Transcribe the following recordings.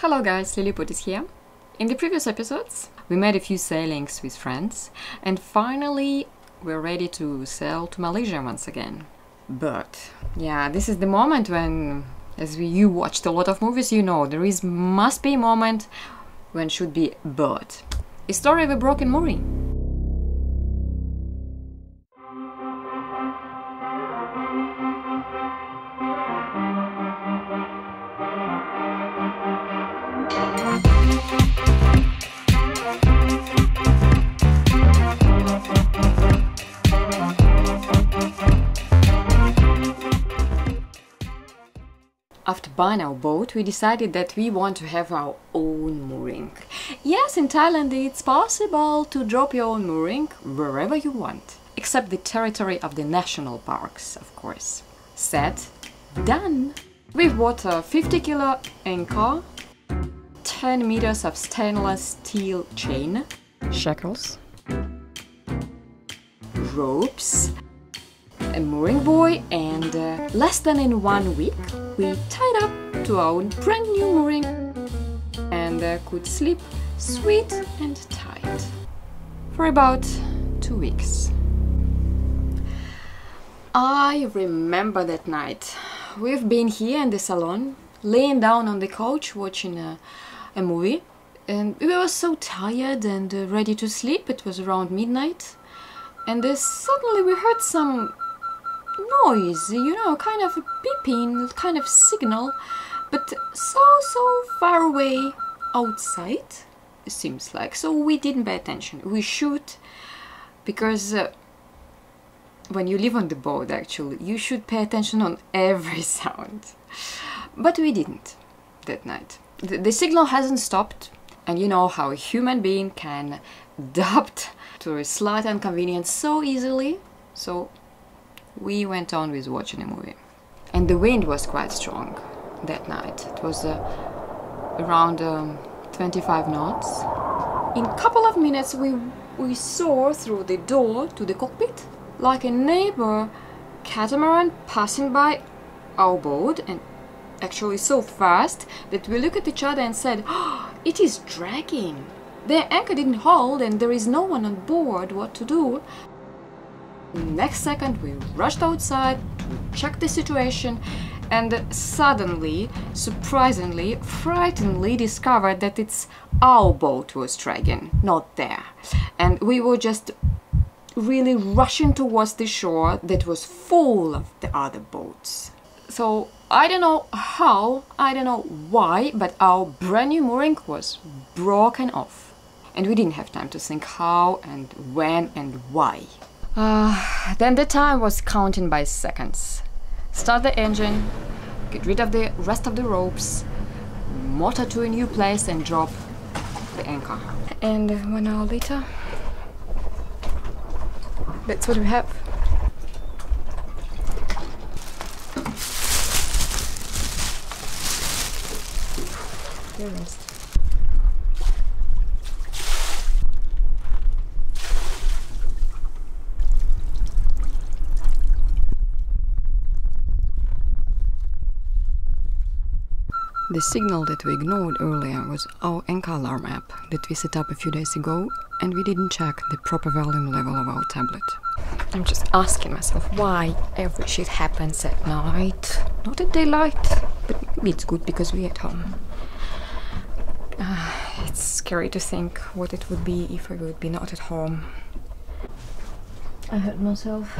Hello guys, Liliput is here. In the previous episodes, we made a few sailings with friends, and finally we're ready to sail to Malaysia once again. But yeah, this is the moment when, you watched a lot of movies, you know, must be a moment when should be bert. A story of a broken mooring. After buying our boat, we decided that we want to have our own mooring. Yes, in Thailand it's possible to drop your own mooring wherever you want, except the territory of the national parks, of course. Said, done! We've bought a 50-kilo anchor, 10 meters of stainless steel chain, shackles, ropes, a mooring buoy, and less than in 1 week we tied up to our brand new mooring and could sleep sweet and tight for about 2 weeks. I remember that night. We've been here in the salon, laying down on the couch watching a movie, and we were so tired and ready to sleep. It was around midnight, and suddenly we heard some noise, you know, kind of a beeping, kind of signal, but so far away outside, it seems like. So we didn't pay attention. We should, because when you live on the boat, actually, you should pay attention on every sound. But we didn't that night. The signal hasn't stopped, and you know how a human being can adapt to a slight inconvenience so easily. So we went on with watching a movie. And the wind was quite strong that night. It was around 25 knots. In a couple of minutes we saw through the door to the cockpit like a neighbor catamaran passing by our boat, and actually so fast that we looked at each other and said, oh, it is dragging. The anchor didn't hold and there is no one on board. What to do? Next second we rushed outside to check the situation, and suddenly, surprisingly, frighteningly discovered that it's our boat was dragging, not there. And we were just really rushing towards the shore that was full of the other boats. So I don't know how, I don't know why, but our brand new mooring was broken off. And we didn't have time to think how and when and why. Then the time was counting by seconds. Start the engine, get rid of the rest of the ropes, motor to a new place and drop the anchor. And 1 hour later, that's what we have. The rest. The signal that we ignored earlier was our anchor alarm app that we set up a few days ago, and we didn't check the proper volume level of our tablet. I'm just asking myself why every shit happens at night, not at daylight, but maybe it's good because we're at home. It's scary to think what it would be if I would be not at home. I hurt myself.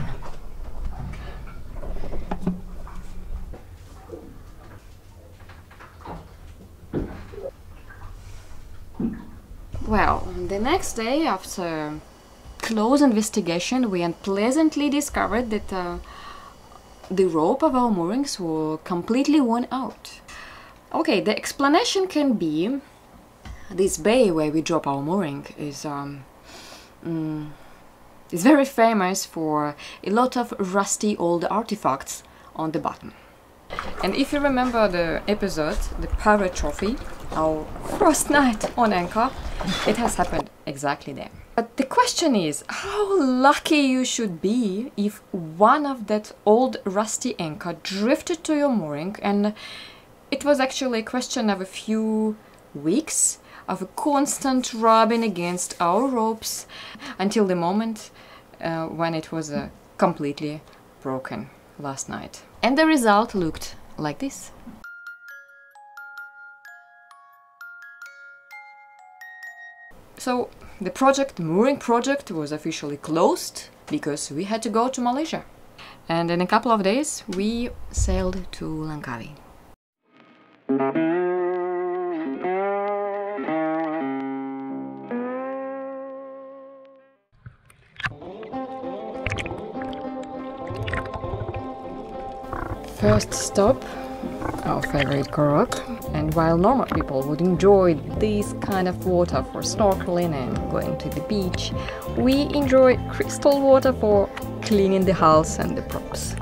Well, the next day, after close investigation, we unpleasantly discovered that the rope of our moorings were completely worn out. Okay, the explanation can be this bay where we drop our mooring is very famous for a lot of rusty old artifacts on the bottom. And if you remember the episode, the Pirate Trophy, our first night on anchor, it has happened exactly there. But the question is, how lucky you should be if one of that old rusty anchor drifted to your mooring, and it was actually a question of a few weeks of a constant rubbing against our ropes until the moment when it was completely broken last night. And the result looked like this. So the mooring project was officially closed because we had to go to Malaysia. And in a couple of days we sailed to Langkawi. First stop, our favorite Korok, and while normal people would enjoy this kind of water for snorkeling and going to the beach, we enjoy crystal water for cleaning the hulls and the props.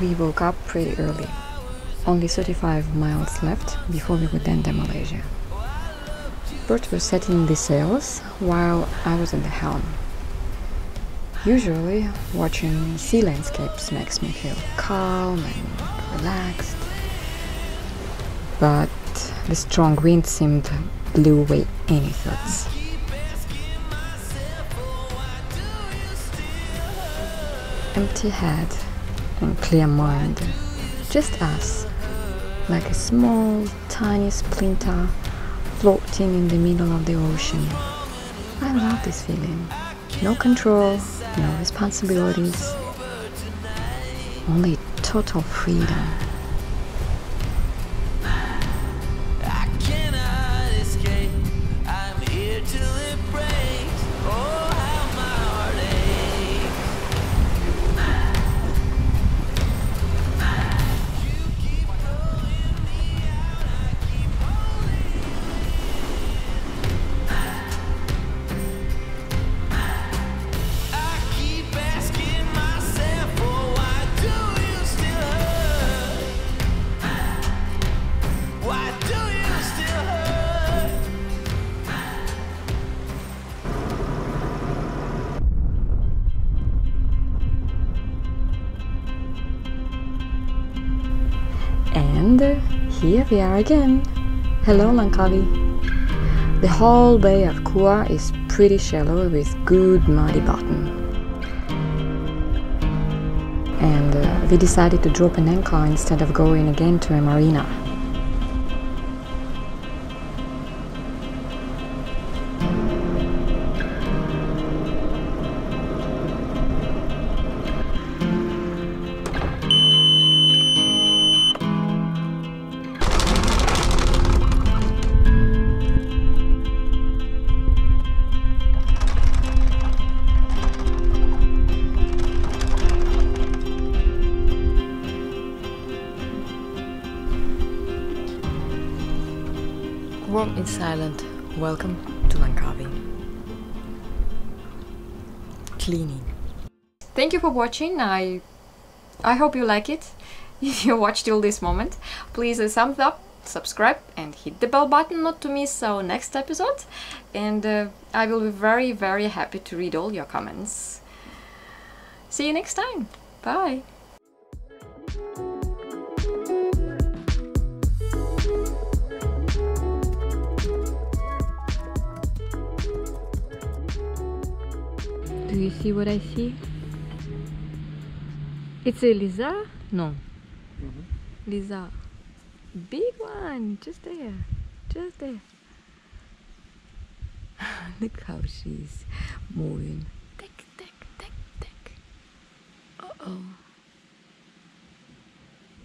We woke up pretty early. Only 35 miles left before we would enter Malaysia. Bert was setting the sails while I was at the helm. Usually, watching sea landscapes makes me feel calm and relaxed. But the strong wind seemed to blew away any thoughts. Empty head and clear mind, just us, like a small, tiny splinter floating in the middle of the ocean. I love this feeling. No control, no responsibilities, only total freedom. And here we are again. Hello Langkawi. The whole bay of Kua is pretty shallow with good muddy bottom. And we decided to drop an anchor instead of going again to a marina. Warm and silent. Welcome to Langkawi. Cleaning. Thank you for watching. I hope you like it. If you watched till this moment, please thumbs up, subscribe and hit the bell button not to miss our next episode. And I will be very, very happy to read all your comments. See you next time. Bye. Do you see what I see? It's a lizard? No. Lizard. Big one! Just there. Just there. Look how she's moving. Tick, tick, tick, tick. Uh-oh.